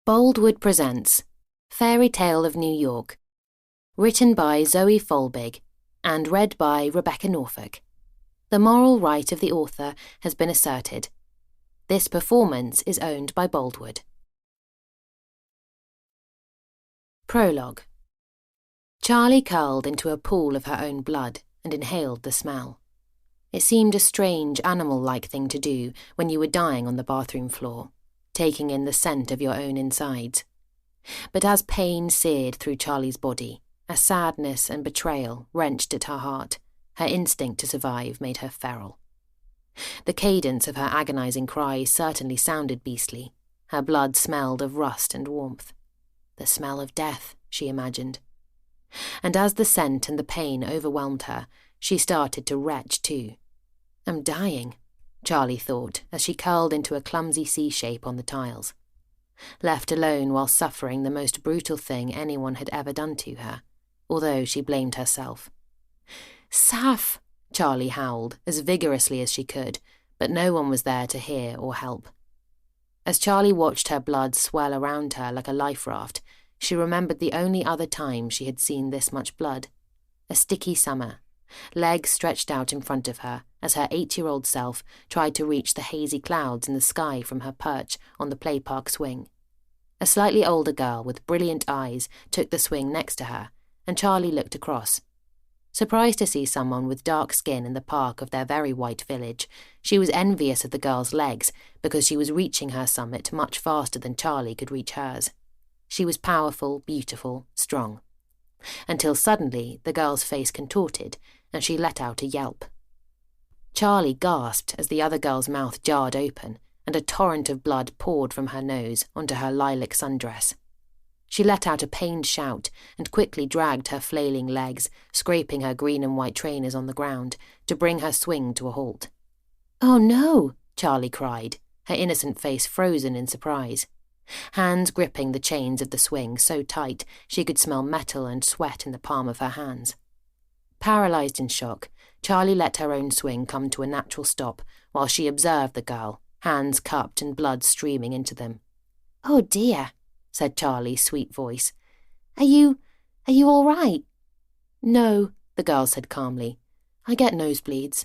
Boldwood presents Fairytale of New York, written by Zoë Folbigg and read by Rebecca Norfolk. The moral right of the author has been asserted. This performance is owned by Boldwood. Prologue. Charlie curled into a pool of her own blood and inhaled the smell. It seemed a strange, animal-like thing to do when you were dying on the bathroom floor, taking in the scent of your own insides. But as pain seared through Charlie's body, as sadness and betrayal wrenched at her heart, her instinct to survive made her feral. The cadence of her agonizing cries certainly sounded beastly. Her blood smelled of rust and warmth. The smell of death, she imagined. And as the scent and the pain overwhelmed her, she started to retch too. I'm dying, Charlie thought as she curled into a clumsy C-shape on the tiles. Left alone while suffering the most brutal thing anyone had ever done to her, although she blamed herself. Saf! Charlie howled as vigorously as she could, but no one was there to hear or help. As Charlie watched her blood swell around her like a life raft, she remembered the only other time she had seen this much blood. A sticky summer, legs stretched out in front of her as her 8-year-old self tried to reach the hazy clouds in the sky from her perch on the play park swing. A slightly older girl with brilliant eyes took the swing next to her, and Charlie looked across. Surprised to see someone with dark skin in the park of their very white village, she was envious of the girl's legs because she was reaching her summit much faster than Charlie could reach hers. She was powerful, beautiful, strong. Until suddenly the girl's face contorted and she let out a yelp. Charlie gasped as the other girl's mouth jarred open and a torrent of blood poured from her nose onto her lilac sundress. She let out a pained shout and quickly dragged her flailing legs, scraping her green and white trainers on the ground, to bring her swing to a halt. "Oh no!" Charlie cried, her innocent face frozen in surprise. Hands gripping the chains of the swing so tight she could smell metal and sweat in the palm of her hands. Paralysed in shock, Charlie let her own swing come to a natural stop while she observed the girl, hands cupped and blood streaming into them. "Oh dear," said Charlie's sweet voice. Are you all right?" "No," the girl said calmly. "I get nosebleeds."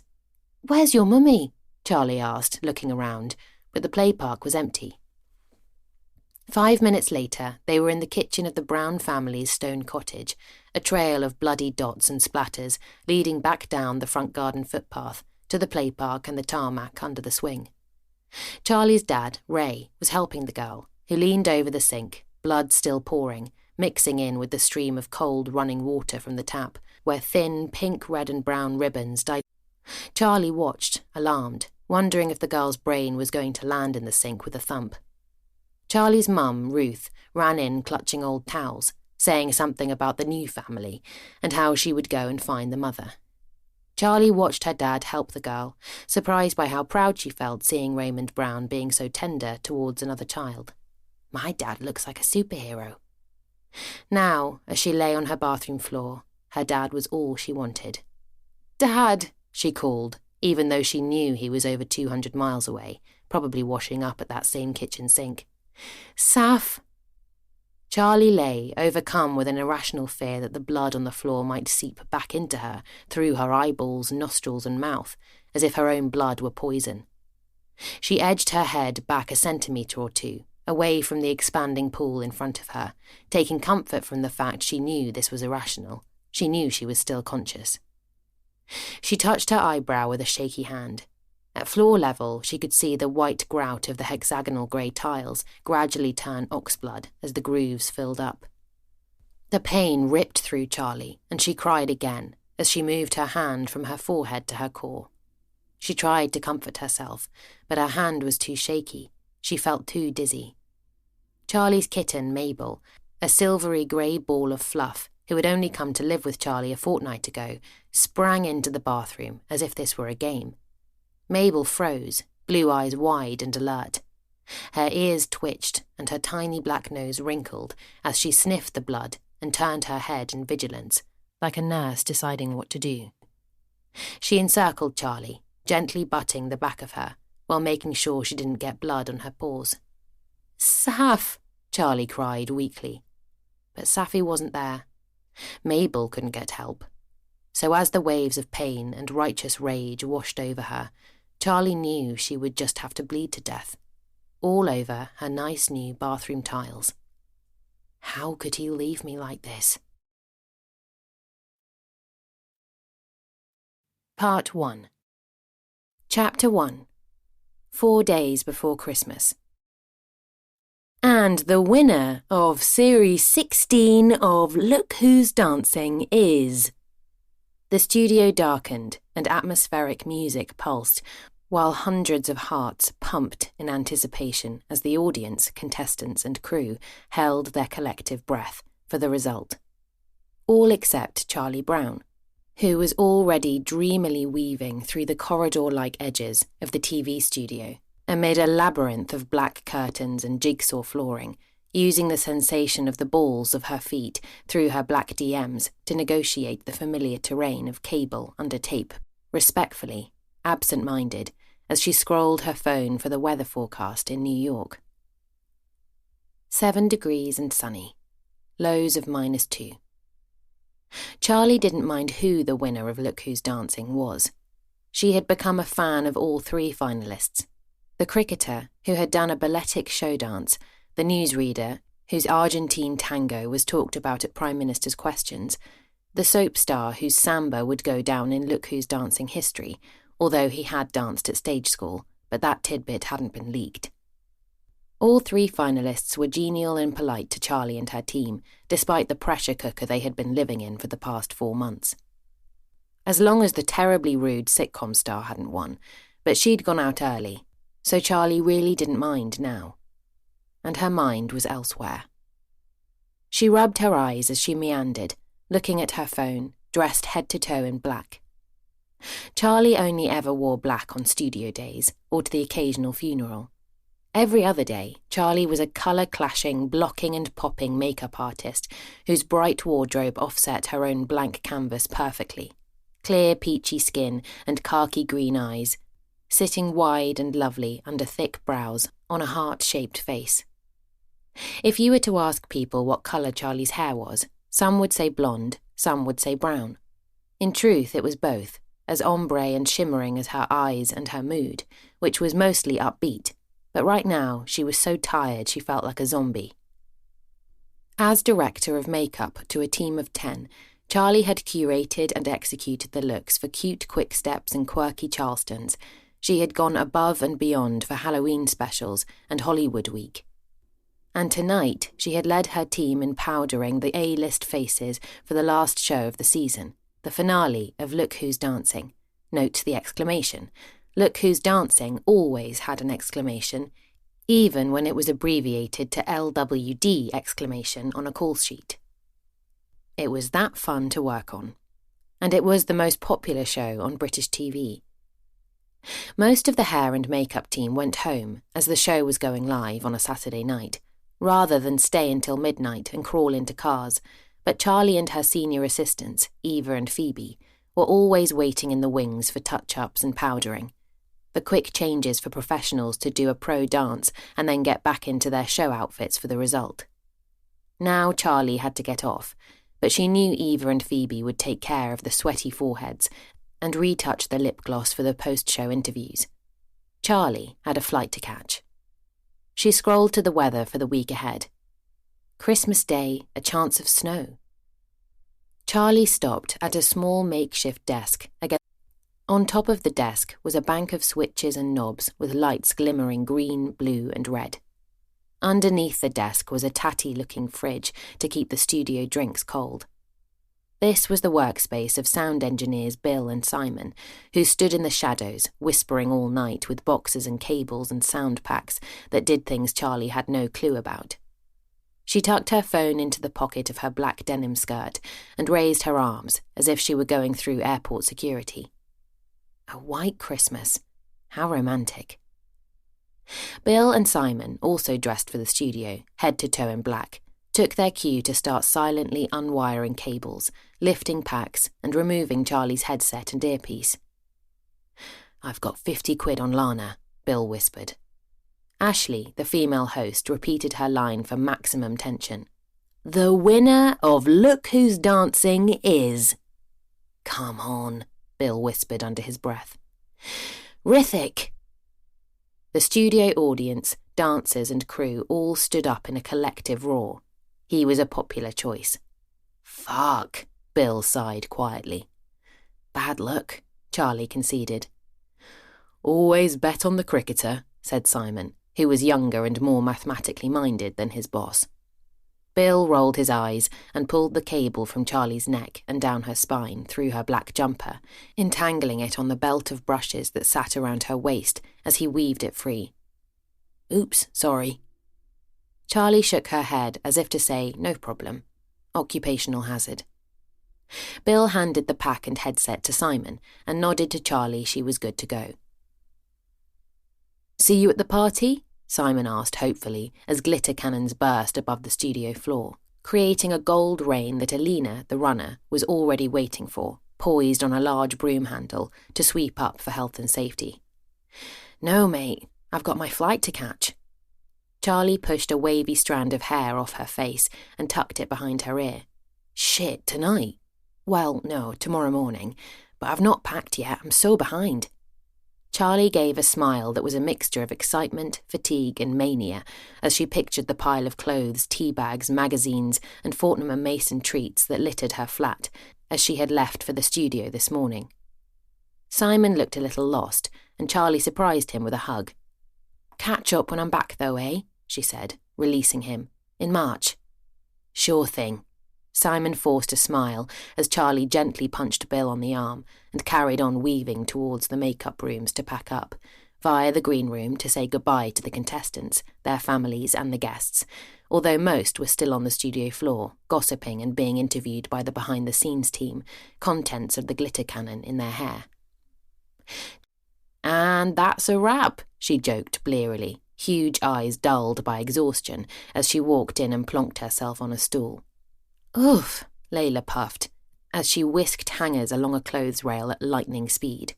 "Where's your mummy?" Charlie asked, looking around, but the play park was empty. 5 minutes later, they were in the kitchen of the Brown family's stone cottage, a trail of bloody dots and splatters leading back down the front garden footpath to the play park and the tarmac under the swing. Charlie's dad, Ray, was helping the girl, who leaned over the sink, blood still pouring, mixing in with the stream of cold running water from the tap, where thin pink, red and brown ribbons died. Charlie watched, alarmed, wondering if the girl's brain was going to land in the sink with a thump. Charlie's mum, Ruth, ran in clutching old towels, saying something about the new family and how she would go and find the mother. Charlie watched her dad help the girl, surprised by how proud she felt seeing Raymond Brown being so tender towards another child. My dad looks like a superhero. Now, as she lay on her bathroom floor, her dad was all she wanted. "Dad," she called, even though she knew he was over 200 miles away, probably washing up at that same kitchen sink. "Saf." Charlie lay, overcome with an irrational fear that the blood on the floor might seep back into her, through her eyeballs, nostrils and mouth, as if her own blood were poison. She edged her head back a centimetre or two, away from the expanding pool in front of her, taking comfort from the fact she knew this was irrational. She knew she was still conscious. She touched her eyebrow with a shaky hand. At floor level, she could see the white grout of the hexagonal grey tiles gradually turn oxblood as the grooves filled up. The pain ripped through Charlie, and she cried again as she moved her hand from her forehead to her core. She tried to comfort herself, but her hand was too shaky. She felt too dizzy. Charlie's kitten, Mabel, a silvery grey ball of fluff, who had only come to live with Charlie a fortnight ago, sprang into the bathroom as if this were a game. Mabel froze, blue eyes wide and alert. Her ears twitched and her tiny black nose wrinkled as she sniffed the blood and turned her head in vigilance, like a nurse deciding what to do. She encircled Charlie, gently butting the back of her, while making sure she didn't get blood on her paws. "Saf," Charlie cried weakly. But Safi wasn't there. Mabel couldn't get help. So as the waves of pain and righteous rage washed over her, Charlie knew she would just have to bleed to death, all over her nice new bathroom tiles. How could he leave me like this? Part 1. Chapter 1. 4 days before Christmas. And the winner of Series 16 of Look Who's Dancing is... The studio darkened and atmospheric music pulsed, while hundreds of hearts pumped in anticipation as the audience, contestants and crew held their collective breath for the result. All except Charlie Brown, who was already dreamily weaving through the corridor-like edges of the TV studio, amid a labyrinth of black curtains and jigsaw flooring, using the sensation of the balls of her feet through her black DMs to negotiate the familiar terrain of cable under tape, respectfully, absent-minded, as she scrolled her phone for the weather forecast in New York. 7 degrees and sunny. Lows of -2. Charlie didn't mind who the winner of Look Who's Dancing was. She had become a fan of all 3 finalists. The cricketer, who had done a balletic show dance, the newsreader, whose Argentine tango was talked about at Prime Minister's questions, the soap star whose samba would go down in Look Who's Dancing history, although he had danced at stage school, but that tidbit hadn't been leaked. All 3 finalists were genial and polite to Charlie and her team, despite the pressure cooker they had been living in for the past 4 months. As long as the terribly rude sitcom star hadn't won, but she'd gone out early, so Charlie really didn't mind now. And her mind was elsewhere. She rubbed her eyes as she meandered, looking at her phone, dressed head to toe in black. Charlie only ever wore black on studio days, or to the occasional funeral. Every other day, Charlie was a colour-clashing, blocking and popping makeup artist whose bright wardrobe offset her own blank canvas perfectly. Clear, peachy skin and khaki green eyes, sitting wide and lovely under thick brows on a heart-shaped face. If you were to ask people what colour Charlie's hair was, some would say blonde, some would say brown. In truth, it was both, as ombre and shimmering as her eyes and her mood, which was mostly upbeat, but right now she was so tired she felt like a zombie. As director of makeup to a team of 10, Charlie had curated and executed the looks for cute quick steps and quirky Charlestons. She had gone above and beyond for Halloween specials and Hollywood Week. And tonight she had led her team in powdering the A-list faces for the last show of the season, the finale of Look Who's Dancing. Note the exclamation. Look Who's Dancing always had an exclamation, even when it was abbreviated to LWD exclamation on a call sheet. It was that fun to work on. And it was the most popular show on British TV. Most of the hair and makeup team went home as the show was going live on a Saturday night, rather than stay until midnight and crawl into cars, but Charlie and her senior assistants, Eva and Phoebe, were always waiting in the wings for touch-ups and powdering, the quick changes for professionals to do a pro dance and then get back into their show outfits for the result. Now Charlie had to get off, but she knew Eva and Phoebe would take care of the sweaty foreheads and retouch the lip gloss for the post-show interviews. Charlie had a flight to catch. She scrolled to the weather for the week ahead. Christmas Day, a chance of snow. Charlie stopped at a small makeshift desk. On top of the desk was a bank of switches and knobs with lights glimmering green, blue and red. Underneath the desk was a tatty-looking fridge to keep the studio drinks cold. This was the workspace of sound engineers Bill and Simon, who stood in the shadows, whispering all night with boxes and cables and sound packs that did things Charlie had no clue about. She tucked her phone into the pocket of her black denim skirt and raised her arms as if she were going through airport security. A white Christmas. How romantic. Bill and Simon, also dressed for the studio, head to toe in black, took their cue to start silently unwiring cables, lifting packs and removing Charlie's headset and earpiece. "I've got 50 quid on Lana," Bill whispered. Ashley, the female host, repeated her line for maximum tension. "The winner of Look Who's Dancing is..." "Come on," Bill whispered under his breath. "Riveting." The studio audience, dancers and crew all stood up in a collective roar. He was a popular choice. "Fuck," Bill sighed quietly. "Bad luck," Charlie conceded. "Always bet on the cricketer," said Simon, who was younger and more mathematically minded than his boss. Bill rolled his eyes and pulled the cable from Charlie's neck and down her spine through her black jumper, entangling it on the belt of brushes that sat around her waist as he weaved it free. "Oops, sorry." Charlie shook her head as if to say, "No problem. Occupational hazard." Bill handed the pack and headset to Simon and nodded to Charlie she was good to go. "See you at the party?" Simon asked hopefully as glitter cannons burst above the studio floor, creating a gold rain that Alina, the runner, was already waiting for, poised on a large broom handle to sweep up for health and safety. "No, mate, I've got my flight to catch." Charlie pushed a wavy strand of hair off her face and tucked it behind her ear. "Shit, tonight? Well, no, tomorrow morning, but I've not packed yet, I'm so behind." Charlie gave a smile that was a mixture of excitement, fatigue and mania as she pictured the pile of clothes, tea bags, magazines and Fortnum & Mason treats that littered her flat as she had left for the studio this morning. Simon looked a little lost and Charlie surprised him with a hug. "Catch up when I'm back though, eh?" she said, releasing him. "In March." "Sure thing." Simon forced a smile as Charlie gently punched Bill on the arm and carried on weaving towards the makeup rooms to pack up, via the green room to say goodbye to the contestants, their families and the guests, although most were still on the studio floor, gossiping and being interviewed by the behind-the-scenes team, contents of the glitter cannon in their hair. "And that's a wrap," she joked blearily, huge eyes dulled by exhaustion as she walked in and plonked herself on a stool. "Oof," Layla puffed, as she whisked hangers along a clothes rail at lightning speed.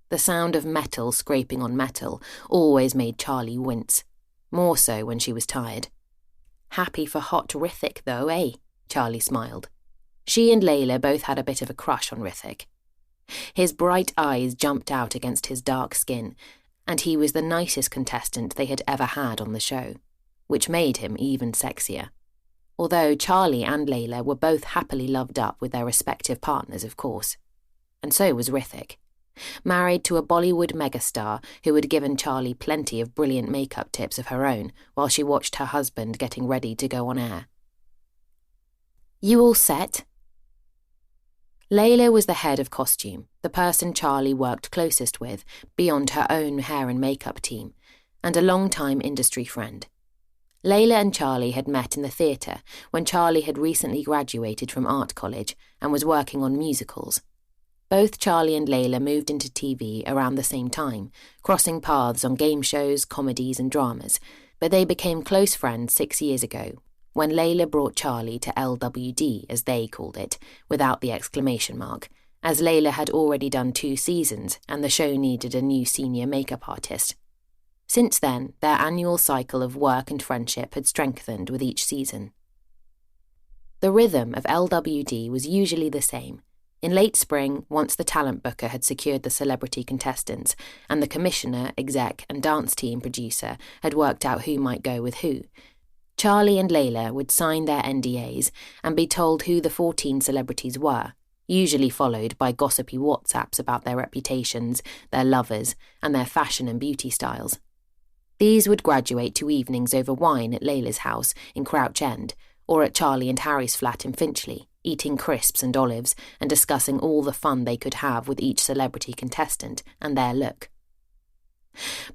The sound of metal scraping on metal always made Charlie wince, more so when she was tired. "Happy for hot Riveting though, eh?" Charlie smiled. She and Layla both had a bit of a crush on Riveting. His bright eyes jumped out against his dark skin, and he was the nicest contestant they had ever had on the show, which made him even sexier. Although Charlie and Layla were both happily loved up with their respective partners, of course. And so was Riveting, married to a Bollywood megastar who had given Charlie plenty of brilliant makeup tips of her own while she watched her husband getting ready to go on air. "You all set?" Layla was the head of costume, the person Charlie worked closest with, beyond her own hair and makeup team, and a long-time industry friend. Layla and Charlie had met in the theatre when Charlie had recently graduated from art college and was working on musicals. Both Charlie and Layla moved into TV around the same time, crossing paths on game shows, comedies and dramas, but they became close friends 6 years ago when Layla brought Charlie to LWD, as they called it, without the exclamation mark, as Layla had already done 2 seasons and the show needed a new senior makeup artist. Since then, their annual cycle of work and friendship had strengthened with each season. The rhythm of LWD was usually the same. In late spring, once the talent booker had secured the celebrity contestants and the commissioner, exec and dance team producer had worked out who might go with who, Charlie and Layla would sign their NDAs and be told who the 14 celebrities were, usually followed by gossipy WhatsApps about their reputations, their lovers, and their fashion and beauty styles. These would graduate to evenings over wine at Layla's house in Crouch End, or at Charlie and Harry's flat in Finchley, eating crisps and olives and discussing all the fun they could have with each celebrity contestant and their look.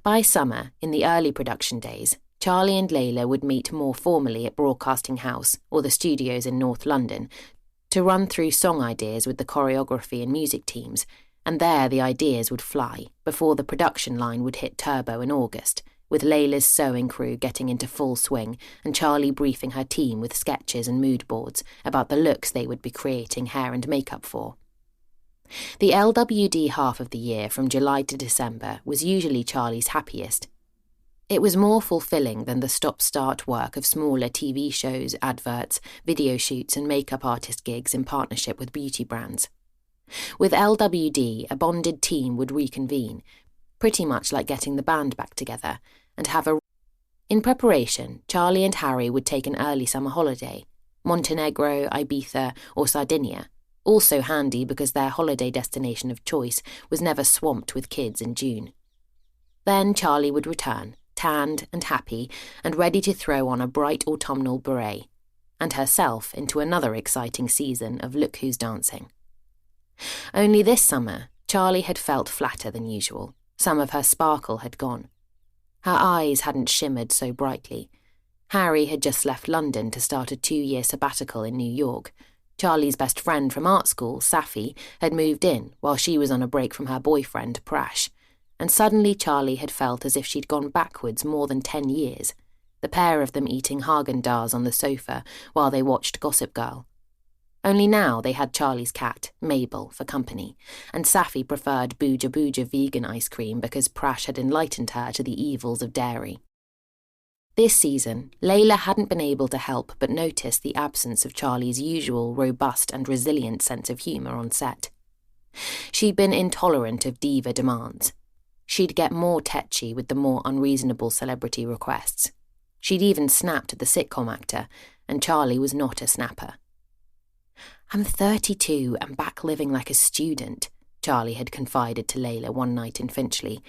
By summer, in the early production days, Charlie and Layla would meet more formally at Broadcasting House or the studios in North London to run through song ideas with the choreography and music teams, and there the ideas would fly before the production line would hit turbo in August, with Layla's sewing crew getting into full swing and Charlie briefing her team with sketches and mood boards about the looks they would be creating hair and makeup for. The LWD half of the year from July to December was usually Charlie's happiest. It was more fulfilling than the stop-start work of smaller TV shows, adverts, video shoots and makeup artist gigs in partnership with beauty brands. With LWD, a bonded team would reconvene, pretty much like getting the band back together, and have a... In preparation, Charlie and Harry would take an early summer holiday, Montenegro, Ibiza or Sardinia, also handy because their holiday destination of choice was never swamped with kids in June. Then Charlie would return, tanned and happy, and ready to throw on a bright autumnal beret, and herself into another exciting season of Look Who's Dancing. Only this summer, Charlie had felt flatter than usual. Some of her sparkle had gone. Her eyes hadn't shimmered so brightly. Harry had just left London to start a 2-year sabbatical in New York. Charlie's best friend from art school, Safi, had moved in while she was on a break from her boyfriend, Prash. And suddenly Charlie had felt as if she'd gone backwards more than 10 years, the pair of them eating Haagen-Dazs on the sofa while they watched Gossip Girl. Only now they had Charlie's cat, Mabel, for company, and Safi preferred Booja Booja vegan ice cream because Prash had enlightened her to the evils of dairy. This season, Layla hadn't been able to help but notice the absence of Charlie's usual robust and resilient sense of humour on set. She'd been intolerant of diva demands. She'd get more tetchy with the more unreasonable celebrity requests. She'd even snapped at the sitcom actor, and Charlie was not a snapper. "I'm 32 and back living like a student," Charlie had confided to Layla one night in Finchley,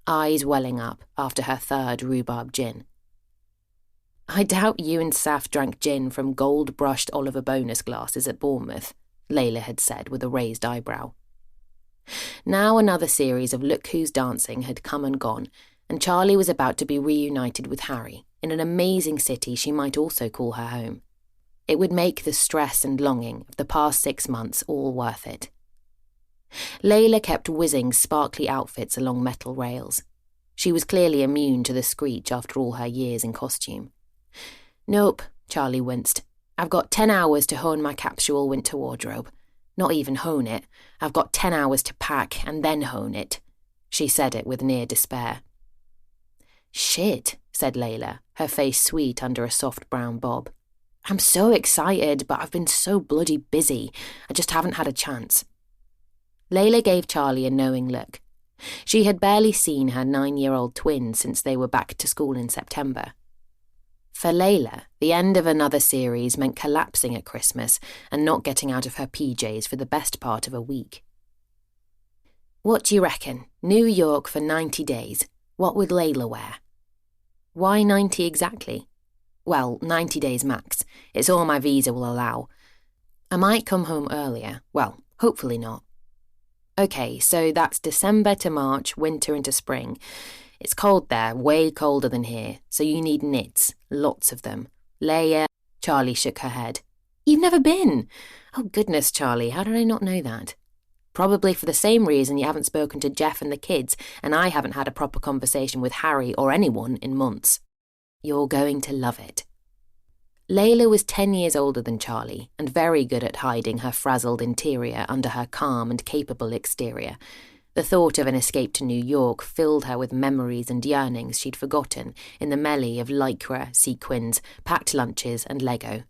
eyes welling up after her third rhubarb gin. "I doubt you and Saf drank gin from gold-brushed Oliver Bonus glasses at Bournemouth," Layla had said with a raised eyebrow. Now another series of Look Who's Dancing had come and gone, and Charlie was about to be reunited with Harry in an amazing city she might also call her home. It would make the stress and longing of the past 6 months all worth it. Layla kept whizzing sparkly outfits along metal rails. She was clearly immune to the screech after all her years in costume. "Nope," Charlie winced. "I've got 10 hours to hone my capsule winter wardrobe. Not even hone it. I've got 10 hours to pack and then hone it." She said it with near despair. "Shit," said Layla, her face sweet under a soft brown bob. "I'm so excited, but I've been so bloody busy. I just haven't had a chance." Layla gave Charlie a knowing look. She had barely seen her 9-year-old twin since they were back to school in September. For Layla, the end of another series meant collapsing at Christmas and not getting out of her PJs for the best part of a week. "What do you reckon? New York for 90 days. What would Layla wear?" "Why 90 exactly?" "Well, 90 days max. It's all my visa will allow. I might come home earlier. Well, hopefully not." "Okay, so that's December to March, winter into spring. It's cold there, way colder than here, so you need knits, lots of them. Layer..." Charlie shook her head. "You've never been? Oh goodness, Charlie, how did I not know that? Probably for the same reason you haven't spoken to Jeff and the kids, and I haven't had a proper conversation with Harry or anyone in months. You're going to love it." Layla was 10 years older than Charlie, and very good at hiding her frazzled interior under her calm and capable exterior. The thought of an escape to New York filled her with memories and yearnings she'd forgotten in the melee of lycra, sequins, packed lunches and Lego.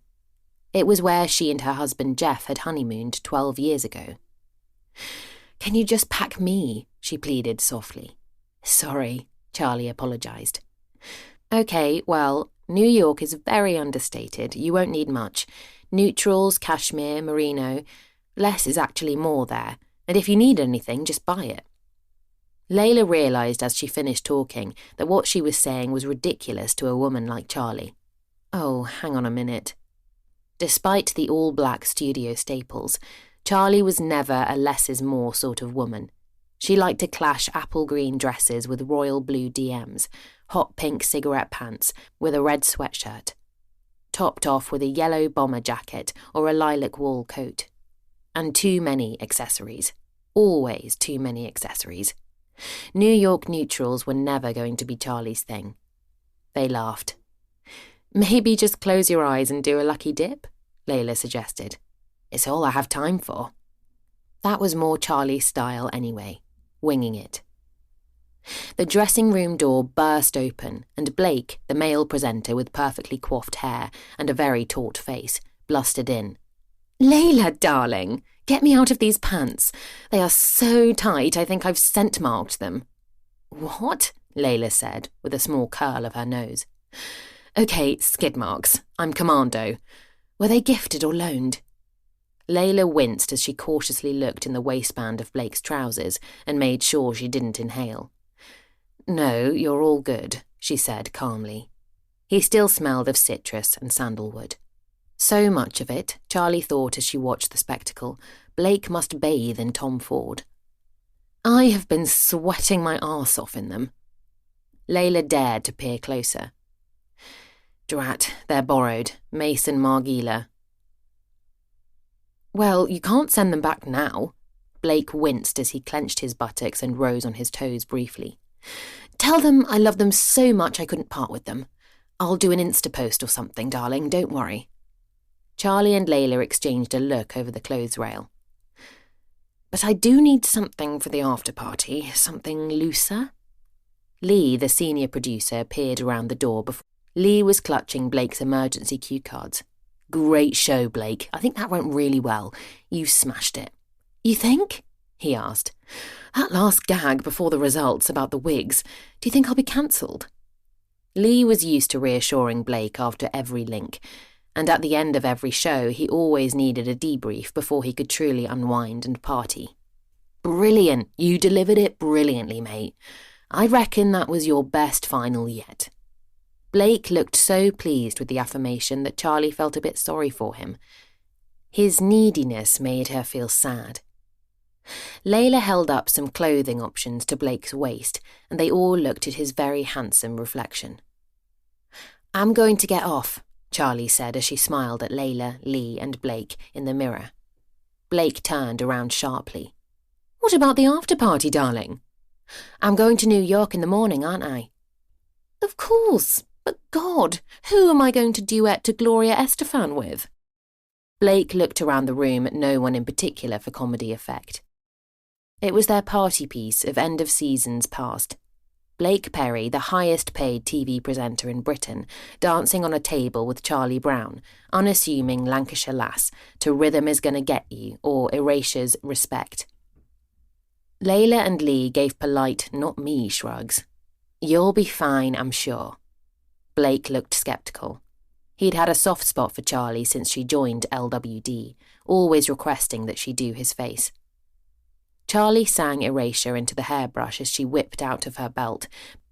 It was where she and her husband Jeff had honeymooned 12 years ago. "Can you just pack me?" she pleaded softly. "Sorry," Charlie apologised. "Okay, well, New York is very understated. You won't need much. Neutrals, cashmere, merino. Less is actually more there. And if you need anything, just buy it." Layla realised as she finished talking that what she was saying was ridiculous to a woman like Charlie. Oh, hang on a minute. Despite the all-black studio staples, Charlie was never a less is more sort of woman. She liked to clash apple green dresses with royal blue DMs, hot pink cigarette pants with a red sweatshirt, topped off with a yellow bomber jacket or a lilac wool coat. And too many accessories. Always too many accessories. New York neutrals were never going to be Charlie's thing. They laughed. "Maybe just close your eyes and do a lucky dip," Layla suggested. "It's all I have time for." That was more Charlie's style anyway, winging it. The dressing room door burst open, and Blake, the male presenter with perfectly coiffed hair and a very taut face, blustered in. "Layla, darling, get me out of these pants. They are so tight I think I've scent-marked them." "What?" Layla said, with a small curl of her nose. "Okay, skid marks. I'm commando. Were they gifted or loaned?" Layla winced as she cautiously looked in the waistband of Blake's trousers and made sure she didn't inhale. "No, you're all good," she said calmly. He still smelled of citrus and sandalwood. So much of it, Charlie thought as she watched the spectacle, Blake must bathe in Tom Ford. "I have been sweating my arse off in them." Layla dared to peer closer. "Drat, they're borrowed. Mason Margiela." "Well, you can't send them back now." Blake winced as he clenched his buttocks and rose on his toes briefly. "Tell them I love them so much I couldn't part with them. I'll do an Insta post or something, darling, don't worry." Charlie and Layla exchanged a look over the clothes rail. "But I do need something for the after-party, something looser." Lee, the senior producer, appeared around the door before. Lee was clutching Blake's emergency cue cards. "Great show, Blake. I think that went really well. You smashed it." "You think?" he asked. "That last gag before the results about the wigs, do you think I'll be cancelled?" Lee was used to reassuring Blake after every link, and at the end of every show he always needed a debrief before he could truly unwind and party. "Brilliant. You delivered it brilliantly, mate. I reckon that was your best final yet." Blake looked so pleased with the affirmation that Charlie felt a bit sorry for him. His neediness made her feel sad. Layla held up some clothing options to Blake's waist, and they all looked at his very handsome reflection. "I'm going to get off," Charlie said as she smiled at Layla, Lee, and Blake in the mirror. Blake turned around sharply. "What about the after-party, darling?" "I'm going to New York in the morning, aren't I?" "Of course. But God, who am I going to duet to Gloria Estefan with?" Blake looked around the room at no one in particular for comedy effect. It was their party piece of end of seasons past. Blake Perry, the highest-paid TV presenter in Britain, dancing on a table with Charlie Brown, unassuming Lancashire lass, to Rhythm Is Gonna Get You or Erasure's Respect. Layla and Lee gave polite, not me shrugs. "You'll be fine, I'm sure." Blake looked sceptical. He'd had a soft spot for Charlie since she joined LWD, always requesting that she do his face. Charlie sang Erasure into the hairbrush as she whipped out of her belt,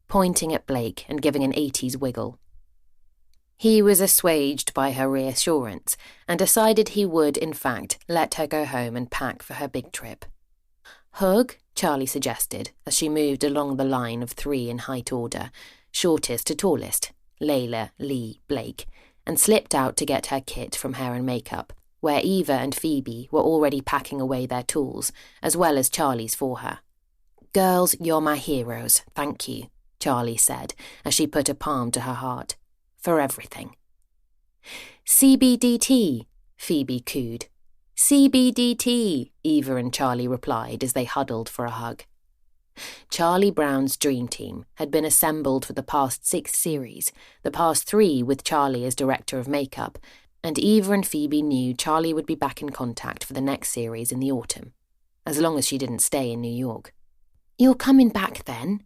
pointing at Blake and giving an 80s wiggle. He was assuaged by her reassurance and decided he would, in fact, let her go home and pack for her big trip. "Hug?" Charlie suggested as she moved along the line of three in height order, shortest to tallest, Layla, Lee, Blake, and slipped out to get her kit from hair and makeup, where Eva and Phoebe were already packing away their tools, as well as Charlie's for her. "Girls, you're my heroes, thank you," Charlie said as she put a palm to her heart. "For everything." "CBDT," Phoebe cooed. "CBDT," Eva and Charlie replied as they huddled for a hug. Charlie Brown's dream team had been assembled for the past 6 series, the past 3 with Charlie as director of makeup, and Eva and Phoebe knew Charlie would be back in contact for the next series in the autumn, as long as she didn't stay in New York. "You're coming back then?"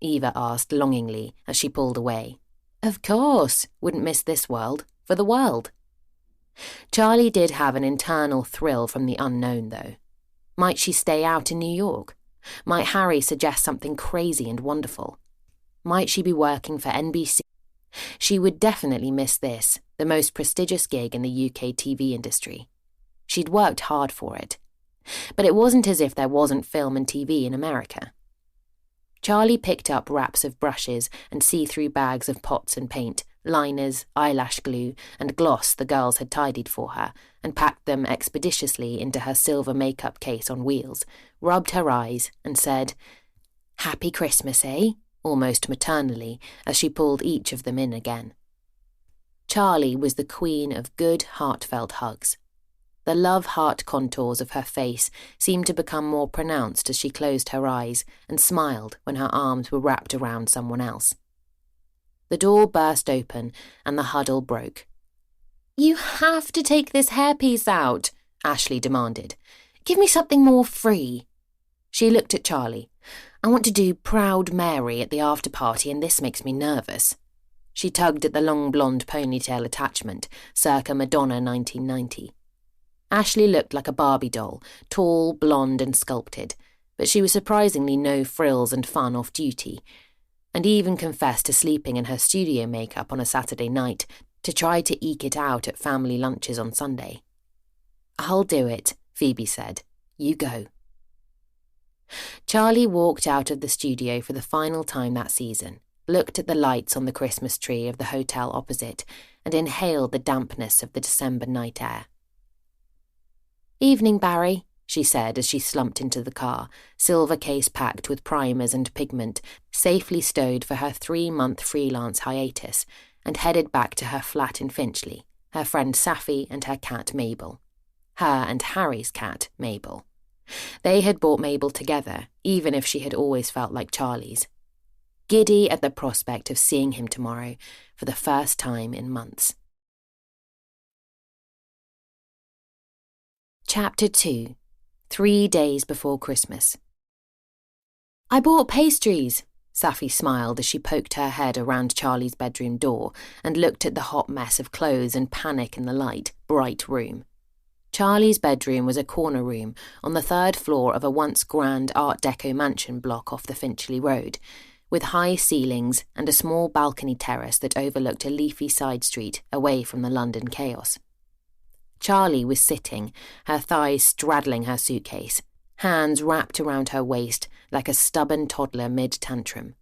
Eva asked longingly as she pulled away. "Of course, wouldn't miss this world, for the world." Charlie did have an internal thrill from the unknown, though. Might she stay out in New York? Might Harry suggest something crazy and wonderful? Might she be working for NBC? She would definitely miss this, the most prestigious gig in the UK TV industry. She'd worked hard for it. But it wasn't as if there wasn't film and TV in America. Charlie picked up wraps of brushes and see-through bags of pots and paint, liners, eyelash glue, and gloss the girls had tidied for her, and packed them expeditiously into her silver makeup case on wheels, rubbed her eyes, and said, "Happy Christmas, eh?" almost maternally, as she pulled each of them in again. Charlie was the queen of good, heartfelt hugs. The love-heart contours of her face seemed to become more pronounced as she closed her eyes and smiled when her arms were wrapped around someone else. The door burst open and the huddle broke. "You have to take this hairpiece out," Ashley demanded. "Give me something more free." She looked at Charlie. "I want to do Proud Mary at the after-party and this makes me nervous." She tugged at the long blonde ponytail attachment, circa Madonna 1990. Ashley looked like a Barbie doll, tall, blonde and sculpted, but she was surprisingly no frills and fun off-duty, and even confessed to sleeping in her studio makeup on a Saturday night to try to eke it out at family lunches on Sunday. "I'll do it," Phoebe said. "You go." Charlie walked out of the studio for the final time that season, looked at the lights on the Christmas tree of the hotel opposite, and inhaled the dampness of the December night air. "Evening, Barry," she said as she slumped into the car, silver case packed with primers and pigment, safely stowed for her 3-month freelance hiatus, and headed back to her flat in Finchley, her friend Safi and her cat Mabel. Her and Harry's cat, Mabel. They had brought Mabel together, even if she had always felt like Charlie's. Giddy at the prospect of seeing him tomorrow for the first time in months. Chapter 2. 3 days before Christmas. "I bought pastries," Safi smiled as she poked her head around Charlie's bedroom door and looked at the hot mess of clothes and panic in the light, bright room. Charlie's bedroom was a corner room on the 3rd floor of a once grand Art Deco mansion block off the Finchley Road, with high ceilings and a small balcony terrace that overlooked a leafy side street away from the London chaos. Charlie was sitting, her thighs straddling her suitcase, hands wrapped around her waist like a stubborn toddler mid-tantrum.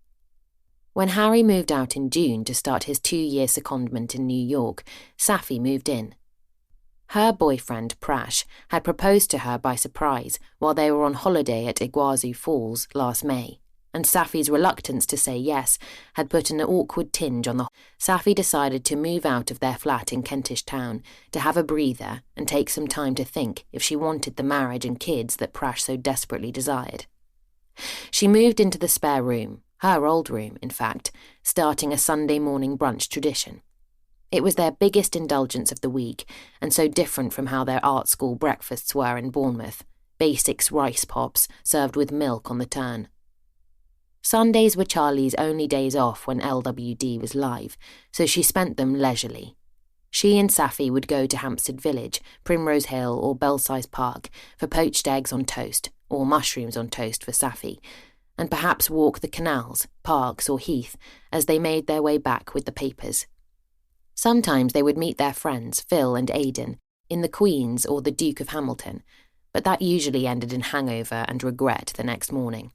When Harry moved out in June to start his 2-year secondment in New York, Safi moved in. Her boyfriend, Prash, had proposed to her by surprise while they were on holiday at Iguazu Falls last May, and Safi's reluctance to say yes had put an awkward tinge on the... Safi decided to move out of their flat in Kentish Town to have a breather and take some time to think if she wanted the marriage and kids that Prash so desperately desired. She moved into the spare room, her old room, in fact, starting a Sunday morning brunch tradition. It was their biggest indulgence of the week, and so different from how their art school breakfasts were in Bournemouth, basics rice pops served with milk on the turn. Sundays were Charlie's only days off when LWD was live, so she spent them leisurely. She and Safi would go to Hampstead Village, Primrose Hill or Belsize Park for poached eggs on toast, or mushrooms on toast for Safi, and perhaps walk the canals, parks or heath as they made their way back with the papers. Sometimes they would meet their friends, Phil and Aidan, in the Queen's or the Duke of Hamilton, but that usually ended in hangover and regret the next morning.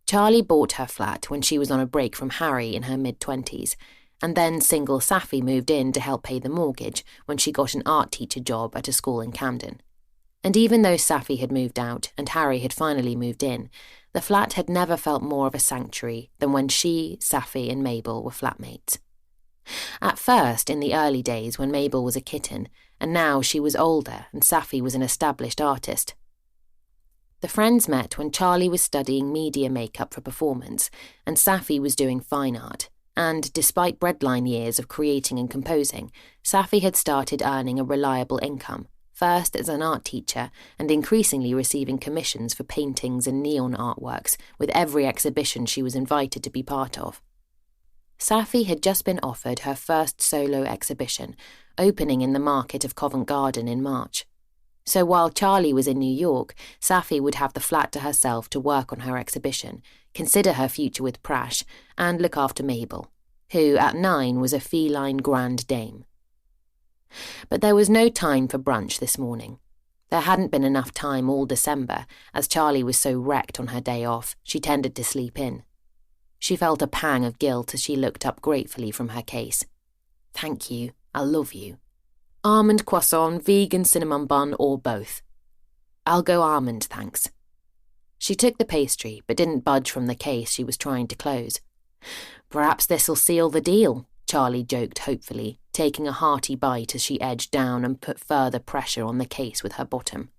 Charlie bought her flat when she was on a break from Harry in her mid-20s, and then single Safi moved in to help pay the mortgage when she got an art teacher job at a school in Camden. And even though Safi had moved out and Harry had finally moved in, the flat had never felt more of a sanctuary than when she, Safi and Mabel were flatmates. At first, in the early days when Mabel was a kitten, and now she was older and Safi was an established artist. The friends met when Charlie was studying media makeup for performance and Safi was doing fine art, and despite breadline years of creating and composing, Safi had started earning a reliable income, first as an art teacher and increasingly receiving commissions for paintings and neon artworks with every exhibition she was invited to be part of. Safi had just been offered her first solo exhibition, opening in the market of Covent Garden in March. So while Charlie was in New York, Safi would have the flat to herself to work on her exhibition, consider her future with Prash, and look after Mabel, who at 9 was a feline grande dame. But there was no time for brunch this morning. There hadn't been enough time all December, as Charlie was so wrecked on her day off, she tended to sleep in. She felt a pang of guilt as she looked up gratefully from her case. "Thank you, I love you. Almond croissant, vegan cinnamon bun, or both?" "I'll go almond, thanks." She took the pastry, but didn't budge from the case she was trying to close. "Perhaps this'll seal the deal," Charlie joked hopefully, taking a hearty bite as she edged down and put further pressure on the case with her bottom.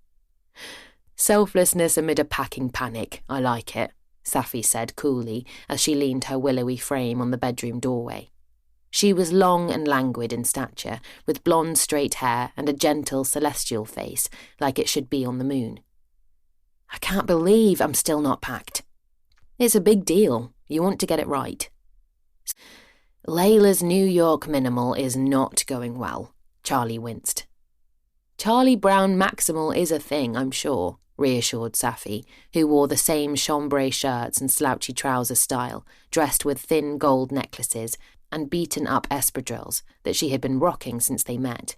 "Selflessness amid a packing panic, I like it," Safi said coolly as she leaned her willowy frame on the bedroom doorway. She was long and languid in stature, with blonde straight hair and a gentle celestial face like it should be on the moon. "I can't believe I'm still not packed." "It's a big deal. You want to get it right." "Layla's New York minimal is not going well," Charlie winced. "Charlie Brown Maximal is a thing, I'm sure," reassured Safi, who wore the same chambray shirts and slouchy trouser style, dressed with thin gold necklaces and beaten-up espadrilles that she had been rocking since they met.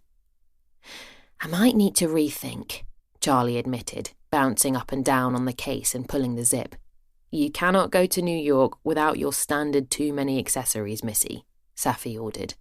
"I might need to rethink," Charlie admitted, bouncing up and down on the case and pulling the zip. "You cannot go to New York without your standard too many accessories, Missy," Safi ordered.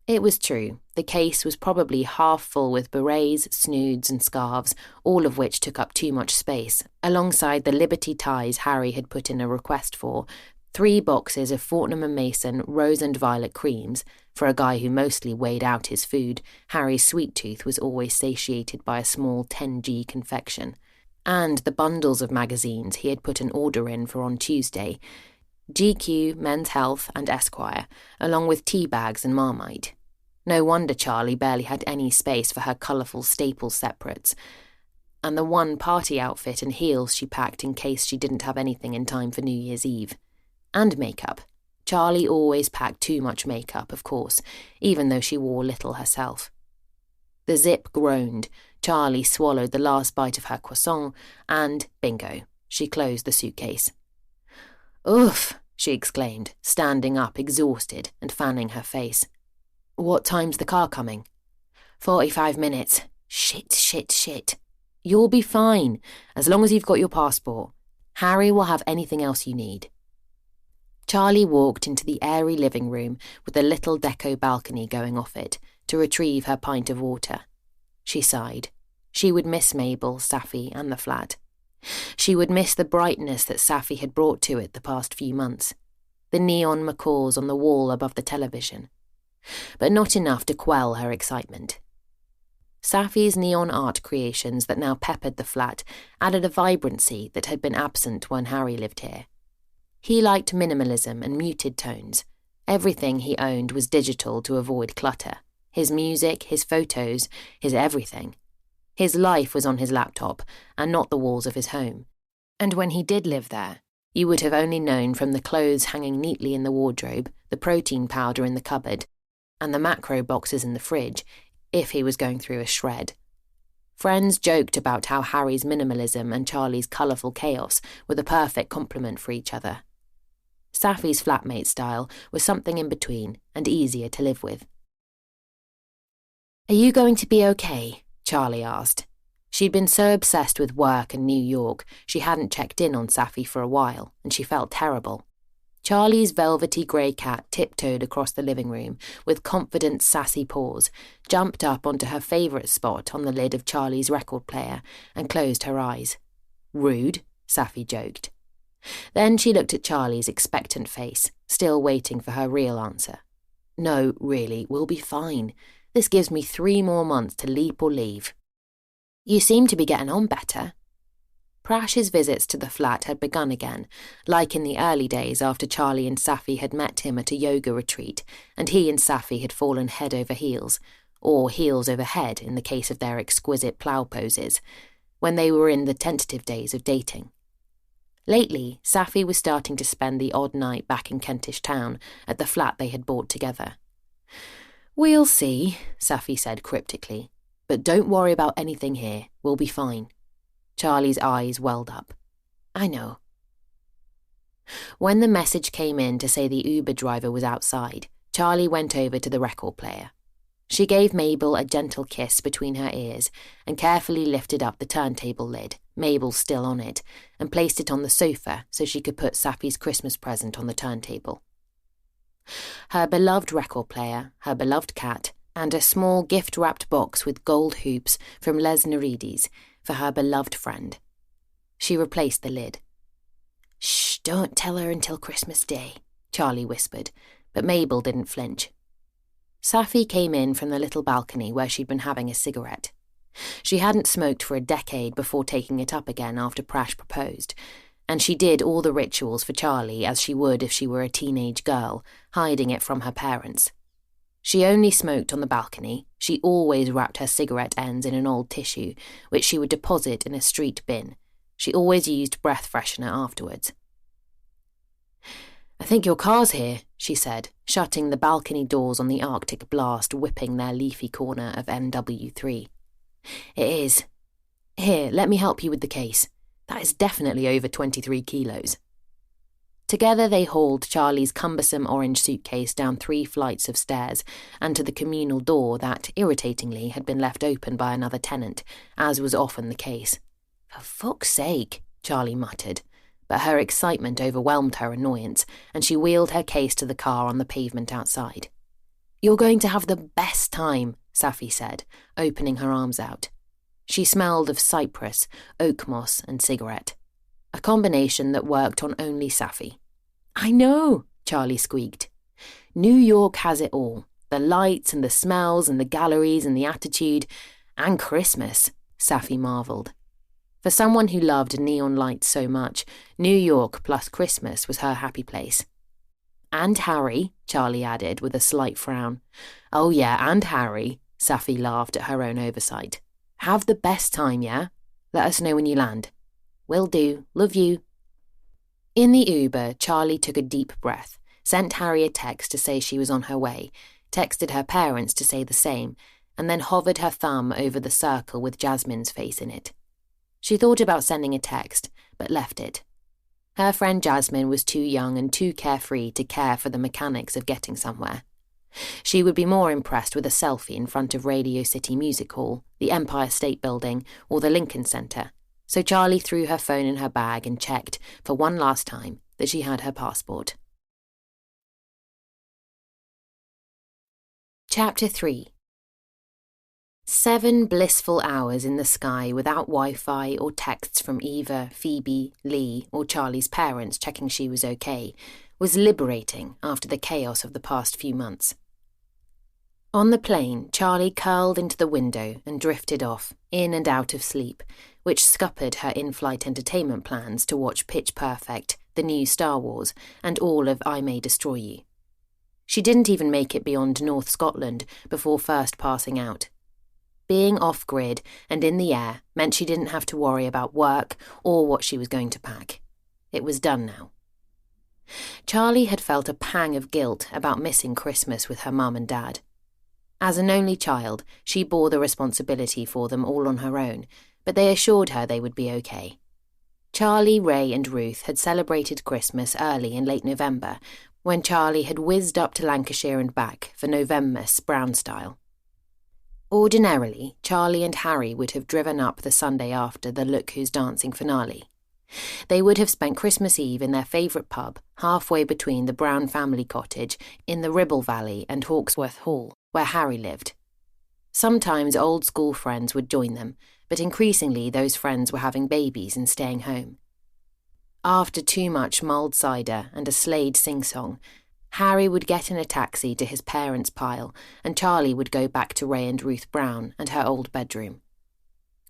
It was true. The case was probably half full with berets, snoods and scarves, all of which took up too much space, alongside the Liberty ties Harry had put in a request for, 3 boxes of Fortnum & Mason rose and violet creams. For a guy who mostly weighed out his food, Harry's sweet tooth was always satiated by a small 10G confection. And the bundles of magazines he had put an order in for on Tuesday, GQ, Men's Health and Esquire, along with tea bags and Marmite. No wonder Charlie barely had any space for her colourful staple separates, and the one party outfit and heels she packed in case she didn't have anything in time for New Year's Eve. And makeup. Charlie always packed too much makeup, of course, even though she wore little herself. The zip groaned. Charlie swallowed the last bite of her croissant, and, bingo, she closed the suitcase. "Oof," she exclaimed, standing up exhausted and fanning her face. "What time's the car coming?" 45 minutes. Shit. You'll be fine, as long as you've got your passport. Harry will have anything else you need." Charlie walked into the airy living room with the little deco balcony going off it to retrieve her pint of water. She sighed. She would miss Mabel, Safi, and the flat. She would miss the brightness that Safi had brought to it the past few months, the neon macaws on the wall above the television, but not enough to quell her excitement. Safi's neon art creations that now peppered the flat added a vibrancy that had been absent when Harry lived here. He liked minimalism and muted tones. Everything he owned was digital to avoid clutter. His music, his photos, his everything. His life was on his laptop and not the walls of his home. And when he did live there, you would have only known from the clothes hanging neatly in the wardrobe, the protein powder in the cupboard, and the macro boxes in the fridge, if he was going through a shred. Friends joked about how Harry's minimalism and Charlie's colourful chaos were the perfect complement for each other. Safi's flatmate style was something in between and easier to live with. "Are you going to be okay?" Charlie asked. She'd been so obsessed with work and New York, she hadn't checked in on Safi for a while, and she felt terrible. Charlie's velvety grey cat tiptoed across the living room with confident, sassy paws, jumped up onto her favourite spot on the lid of Charlie's record player, and closed her eyes. "Rude," Safi joked. Then she looked at Charlie's expectant face, still waiting for her real answer. "No, really, we'll be fine. This gives me 3 more months to leap or leave." "You seem to be getting on better." Prash's visits to the flat had begun again, like in the early days after Charlie and Safi had met him at a yoga retreat, and he and Safi had fallen head over heels, or heels over head in the case of their exquisite plough poses, when they were in the tentative days of dating. Lately, Safi was starting to spend the odd night back in Kentish Town at the flat they had bought together. "We'll see," Safi said cryptically. "But don't worry about anything here. We'll be fine." Charlie's eyes welled up. "I know." When the message came in to say the Uber driver was outside, Charlie went over to the record player. She gave Mabel a gentle kiss between her ears and carefully lifted up the turntable lid, Mabel still on it, and placed it on the sofa so she could put Safi's Christmas present on the turntable. Her beloved record player, her beloved cat, and a small gift-wrapped box with gold hoops from Les Nerides for her beloved friend. She replaced the lid. "Shh, don't tell her until Christmas Day," Charlie whispered, but Mabel didn't flinch. Safi came in from the little balcony where she'd been having a cigarette. She hadn't smoked for a decade before taking it up again after Prash proposed, and she did all the rituals for Charlie as she would if she were a teenage girl, hiding it from her parents. She only smoked on the balcony. She always wrapped her cigarette ends in an old tissue, which she would deposit in a street bin. She always used breath freshener afterwards. "I think your car's here," she said, shutting the balcony doors on the Arctic blast whipping their leafy corner of NW3. "It is. Here, let me help you with the case. That is definitely over 23 kilos. Together they hauled Charlie's cumbersome orange suitcase down 3 flights of stairs and to the communal door that, irritatingly, had been left open by another tenant, as was often the case. "For fuck's sake," Charlie muttered, but her excitement overwhelmed her annoyance, and she wheeled her case to the car on the pavement outside. "You're going to have the best time," Safi said, opening her arms out. She smelled of cypress, oak moss and cigarette, a combination that worked on only Safi. "I know," Charlie squeaked. "New York has it all, the lights and the smells and the galleries and the attitude, and Christmas," Safi marvelled. For someone who loved neon lights so much, New York plus Christmas was her happy place. "And Harry," Charlie added with a slight frown. "Oh yeah, and Harry," Safi laughed at her own oversight. "Have the best time, yeah? Let us know when you land." "Will do. Love you." In the Uber, Charlie took a deep breath, sent Harry a text to say she was on her way, texted her parents to say the same, and then hovered her thumb over the circle with Jasmine's face in it. She thought about sending a text, but left it. Her friend Jasmine was too young and too carefree to care for the mechanics of getting somewhere. She would be more impressed with a selfie in front of Radio City Music Hall, the Empire State Building, or the Lincoln Center, so Charlie threw her phone in her bag and checked, for one last time, that she had her passport. Chapter 3. 7 blissful hours in the sky without Wi-Fi or texts from Eva, Phoebe, Lee, or Charlie's parents checking she was okay was liberating after the chaos of the past few months. On the plane, Charlie curled into the window and drifted off, in and out of sleep, which scuppered her in-flight entertainment plans to watch Pitch Perfect, the new Star Wars, and all of I May Destroy You. She didn't even make it beyond North Scotland before first passing out. Being off-grid and in the air meant she didn't have to worry about work or what she was going to pack. It was done now. Charlie had felt a pang of guilt about missing Christmas with her mum and dad. As an only child, she bore the responsibility for them all on her own, but they assured her they would be okay. Charlie, Ray and Ruth had celebrated Christmas early in late November, when Charlie had whizzed up to Lancashire and back for Novembermas Brown style. Ordinarily, Charlie and Harry would have driven up the Sunday after the Look Who's Dancing finale. They would have spent Christmas Eve in their favourite pub, halfway between the Brown family cottage in the Ribble Valley and Hawksworth Hall, where Harry lived. Sometimes old school friends would join them, but increasingly those friends were having babies and staying home. After too much mulled cider and a Slade sing-song, Harry would get in a taxi to his parents' pile, and Charlie would go back to Ray and Ruth Brown and her old bedroom.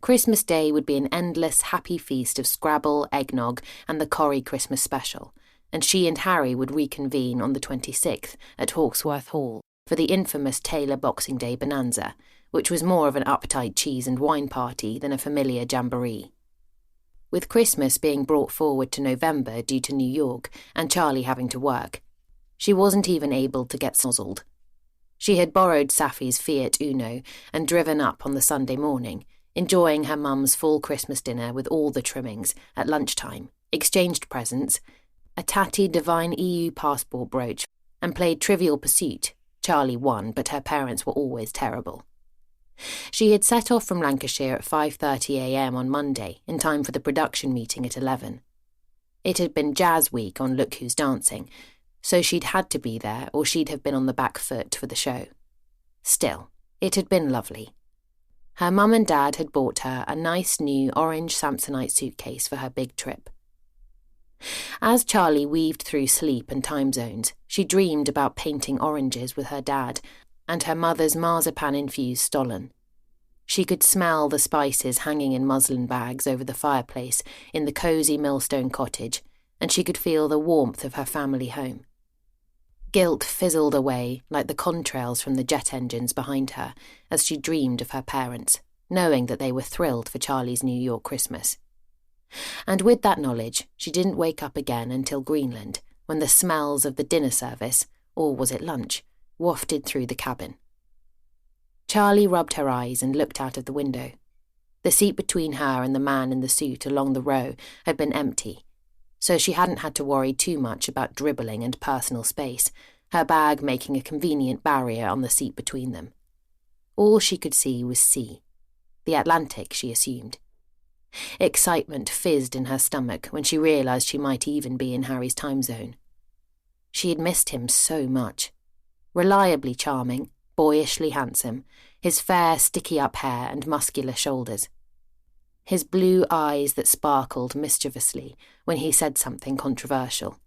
Christmas Day would be an endless happy feast of Scrabble, eggnog, and the Corrie Christmas special, and she and Harry would reconvene on the 26th at Hawksworth Hall for the infamous Taylor Boxing Day bonanza, which was more of an uptight cheese and wine party than a familiar jamboree. With Christmas being brought forward to November due to New York and Charlie having to work, she wasn't even able to get snozzled. She had borrowed Safi's Fiat Uno and driven up on the Sunday morning, enjoying her mum's full Christmas dinner with all the trimmings at lunchtime, exchanged presents, a tatty Divine EU passport brooch, and played Trivial Pursuit. Charlie won, but her parents were always terrible. She had set off from Lancashire at 5:30 a.m. on Monday, in time for the production meeting at 11. It had been Jazz Week on Look Who's Dancing, so she'd had to be there or she'd have been on the back foot for the show. Still, it had been lovely. Her mum and dad had bought her a nice new orange Samsonite suitcase for her big trip. As Charlie weaved through sleep and time zones, she dreamed about painting oranges with her dad and her mother's marzipan-infused stollen. She could smell the spices hanging in muslin bags over the fireplace in the cosy Millstone cottage, and she could feel the warmth of her family home. Guilt fizzled away like the contrails from the jet engines behind her as she dreamed of her parents, knowing that they were thrilled for Charlie's New York Christmas. And with that knowledge, she didn't wake up again until Greenland, when the smells of the dinner service, or was it lunch, wafted through the cabin. Charlie rubbed her eyes and looked out of the window. The seat between her and the man in the suit along the row had been empty, so she hadn't had to worry too much about dribbling and personal space, her bag making a convenient barrier on the seat between them. All she could see was sea. The Atlantic, she assumed. Excitement fizzed in her stomach when she realised she might even be in Harry's time zone. She had missed him so much. Reliably charming, boyishly handsome, his fair, sticky-up hair and muscular shoulders. His blue eyes that sparkled mischievously when he said something controversial.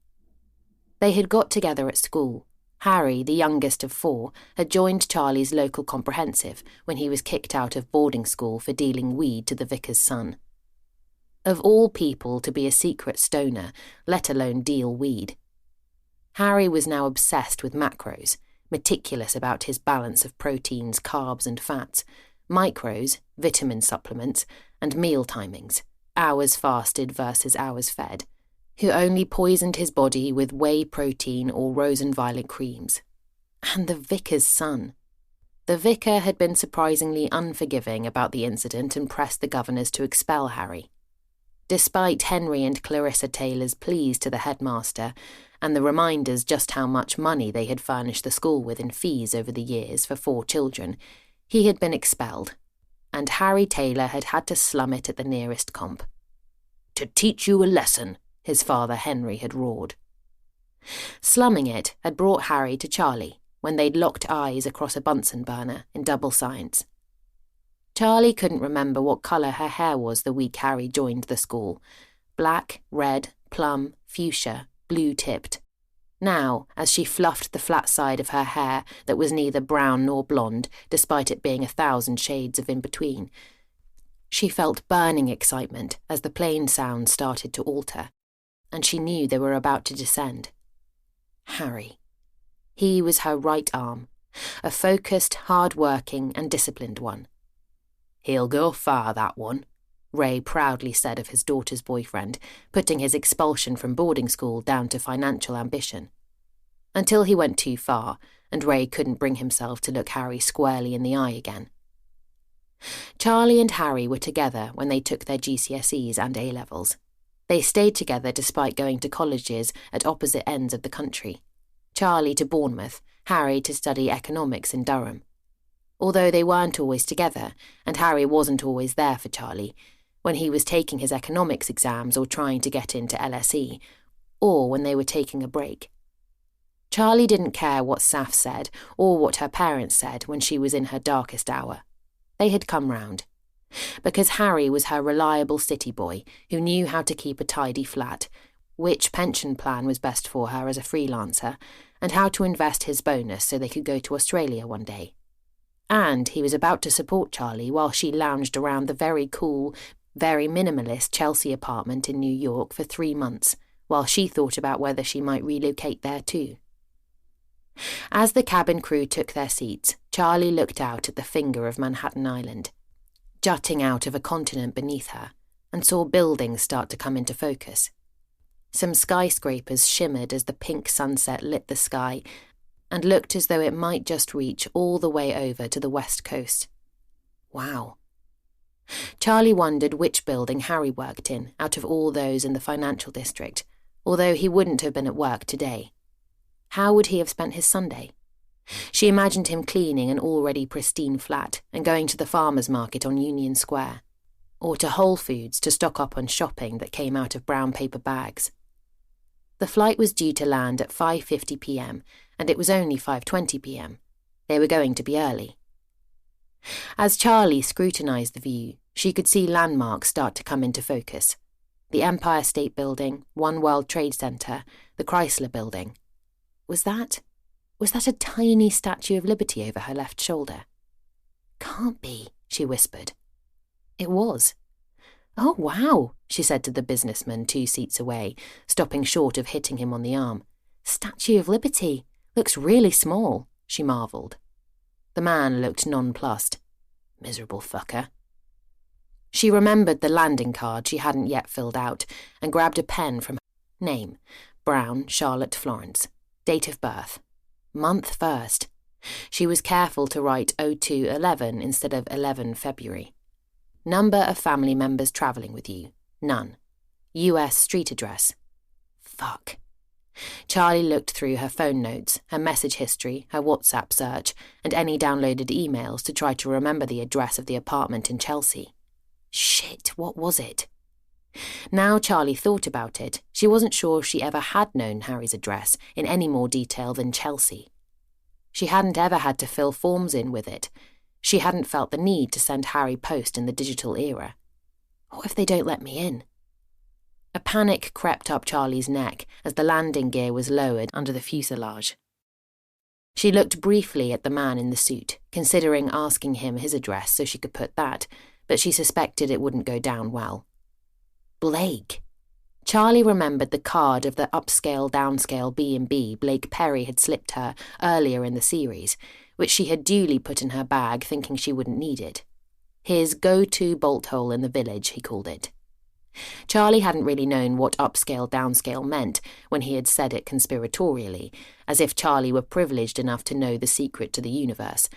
They had got together at school. Harry, the youngest of 4, had joined Charlie's local comprehensive when he was kicked out of boarding school for dealing weed to the vicar's son. Of all people to be a secret stoner, let alone deal weed. Harry was now obsessed with macros, meticulous about his balance of proteins, carbs and fats, micros, vitamin supplements, and meal timings, hours fasted versus hours fed, who only poisoned his body with whey protein or rose and violet creams. And the vicar's son. The vicar had been surprisingly unforgiving about the incident and pressed the governors to expel Harry. Despite Henry and Clarissa Taylor's pleas to the headmaster and the reminders just how much money they had furnished the school with in fees over the years for 4 children, he had been expelled, and Harry Taylor had had to slum it at the nearest comp. "To teach you a lesson," his father Henry had roared. Slumming it had brought Harry to Charlie when they'd locked eyes across a Bunsen burner in double science. Charlie couldn't remember what colour her hair was the week Harry joined the school. Black, red, plum, fuchsia, blue-tipped. Now, as she fluffed the flat side of her hair that was neither brown nor blonde, despite it being 1,000 shades of in-between, she felt burning excitement as the plane sound started to alter, and she knew they were about to descend. Harry. He was her right arm, a focused, hard-working and disciplined one. "He'll go far, that one," Ray proudly said of his daughter's boyfriend, putting his expulsion from boarding school down to financial ambition. Until he went too far, and Ray couldn't bring himself to look Harry squarely in the eye again. Charlie and Harry were together when they took their GCSEs and A-levels. They stayed together despite going to colleges at opposite ends of the country. Charlie to Bournemouth, Harry to study economics in Durham. Although they weren't always together, and Harry wasn't always there for Charlie, when he was taking his economics exams or trying to get into LSE, or when they were taking a break. Charlie didn't care what Saf said or what her parents said when she was in her darkest hour. They had come round. Because Harry was her reliable city boy who knew how to keep a tidy flat, which pension plan was best for her as a freelancer, and how to invest his bonus so they could go to Australia one day. And he was about to support Charlie while she lounged around the very cool, very minimalist Chelsea apartment in New York for 3 months, while she thought about whether she might relocate there too. As the cabin crew took their seats, Charlie looked out at the finger of Manhattan Island, jutting out of a continent beneath her, and saw buildings start to come into focus. Some skyscrapers shimmered as the pink sunset lit the sky and looked as though it might just reach all the way over to the west coast. Wow. Charlie wondered which building Harry worked in out of all those in the financial district, although he wouldn't have been at work today. How would he have spent his Sunday? She imagined him cleaning an already pristine flat and going to the farmer's market on Union Square, or to Whole Foods to stock up on shopping that came out of brown paper bags. The flight was due to land at 5:50 p.m, and it was only 5:20 p.m. They were going to be early. As Charlie scrutinised the view, she could see landmarks start to come into focus. The Empire State Building, One World Trade Center, the Chrysler Building. Was Was that a tiny Statue of Liberty over her left shoulder? Can't be, she whispered. It was. Oh, wow, she said to the businessman 2 seats away, stopping short of hitting him on the arm. Statue of Liberty. Looks really small, she marvelled. The man looked nonplussed. Miserable fucker. She remembered the landing card she hadn't yet filled out and grabbed a pen from her name, Brown Charlotte Florence. Date of birth. Month first. She was careful to write 0211 instead of 11 February. Number of family members travelling with you? None. US street address? Fuck. Charlie looked through her phone notes, her message history, her WhatsApp search, and any downloaded emails to try to remember the address of the apartment in Chelsea. Shit, what was it? Now Charlie thought about it, she wasn't sure if she ever had known Harry's address in any more detail than Chelsea. She hadn't ever had to fill forms in with it. She hadn't felt the need to send Harry post in the digital era. What if they don't let me in? A panic crept up Charlie's neck as the landing gear was lowered under the fuselage. She looked briefly at the man in the suit, considering asking him his address so she could put that, but she suspected it wouldn't go down well. Blake. Charlie remembered the card of the upscale-downscale B&B Blake Perry had slipped her earlier in the series, which she had duly put in her bag thinking she wouldn't need it. His go-to bolt hole in the village, he called it. Charlie hadn't really known what upscale-downscale meant when he had said it conspiratorially, as if Charlie were privileged enough to know the secret to the universe,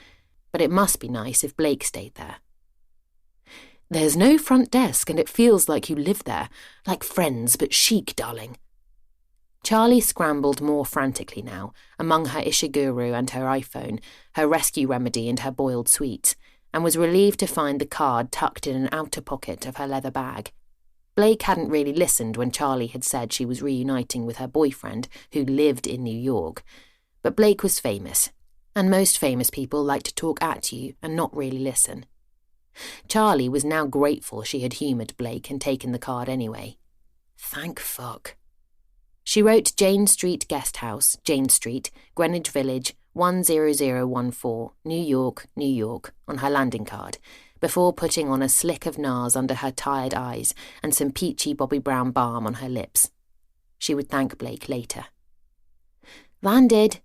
but it must be nice if Blake stayed there. There's no front desk and it feels like you live there, like friends but chic, darling. Charlie scrambled more frantically now, among her Ishiguro and her iPhone, her rescue remedy and her boiled sweets, and was relieved to find the card tucked in an outer pocket of her leather bag. Blake hadn't really listened when Charlie had said she was reuniting with her boyfriend, who lived in New York. But Blake was famous, and most famous people like to talk at you and not really listen. Charlie was now grateful she had humoured Blake and taken the card anyway. Thank fuck. She wrote Jane Street Guest House, Jane Street, Greenwich Village, 10014, New York, New York, on her landing card, before putting on a slick of NARS under her tired eyes and some peachy Bobby Brown balm on her lips. She would thank Blake later. Landed.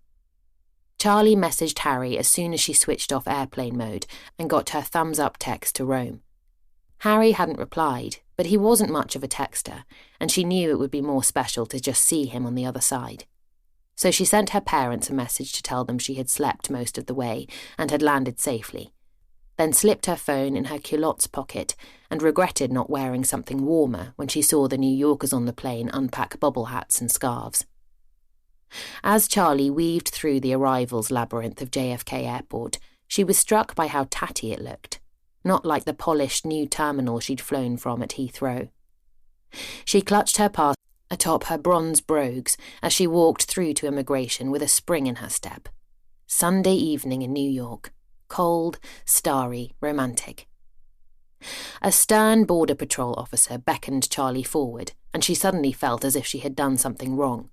Charlie messaged Harry as soon as she switched off airplane mode and got her thumbs-up text to Rome. Harry hadn't replied, but he wasn't much of a texter, and she knew it would be more special to just see him on the other side. So she sent her parents a message to tell them she had slept most of the way and had landed safely, then slipped her phone in her culottes pocket and regretted not wearing something warmer when she saw the New Yorkers on the plane unpack bubble hats and scarves. As Charlie weaved through the arrivals labyrinth of JFK Airport, she was struck by how tatty it looked, not like the polished new terminal she'd flown from at Heathrow. She clutched her pass atop her bronze brogues as she walked through to immigration with a spring in her step. Sunday evening in New York. Cold, starry, romantic. A stern Border Patrol officer beckoned Charlie forward, and she suddenly felt as if she had done something wrong.